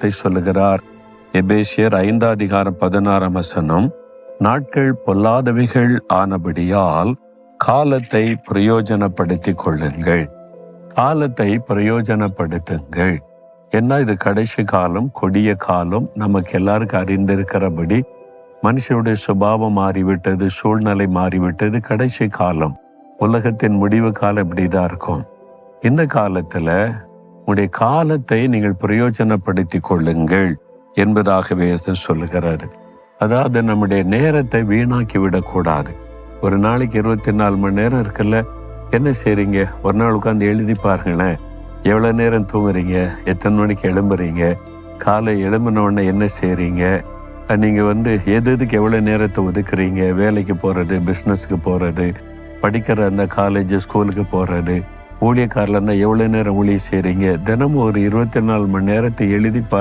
வார்த்தை சொல்லுகிறார். எபேசியர் 5:16 நாட்கள் பொல்லாதவைகள் ஆனபடியால் காலத்தை பிரயோஜனப்படுத்திக் கொள்ளுங்கள். காலத்தை பிரயோஜனப்படுத்துங்கள். என்ன, இது கடைசி காலம், கொடிய காலம். நமக்கு எல்லாருக்கும் அறிந்திருக்கிறபடி மனுஷனுடைய சுபாவம் மாறிவிட்டது, சூழ்நிலை மாறிவிட்டது. கடைசி காலம், உலகத்தின் முடிவு காலம் இப்படிதான் இருக்கும். இந்த காலத்துல உங்களுடைய காலத்தை நீங்கள் பிரயோஜனப்படுத்திக் கொள்ளுங்கள் என்பதாகவே சொல்லுகிறாரு. அதாவது நம்முடைய நேரத்தை வீணாக்கி விடக்கூடாது. ஒரு நாளைக்கு 24 மணி நேரம் இருக்குல்ல, என்ன செய்றீங்க? ஒரு நாள் உட்காந்து எழுதி பாருங்களேன். எவ்வளோ நேரம் தூங்குறீங்க, எத்தனை மணிக்கு எழும்புறீங்க, காலை எழும்பின உடனே என்ன செய்றீங்க, நீங்கள் எதுக்கு எவ்வளோ நேரத்தை ஒதுக்குறீங்க, வேலைக்கு போகிறது, பிஸ்னஸுக்கு போகிறது, படிக்கிற அந்த காலேஜ் ஸ்கூலுக்கு போகிறது, ஊழியக்காரில் இருந்தால் எவ்வளோ நேரம் ஊழியம் செய்கிறீங்க. தினமும் ஒரு 24 மணி நேரத்தை எழுதி பாருங்க.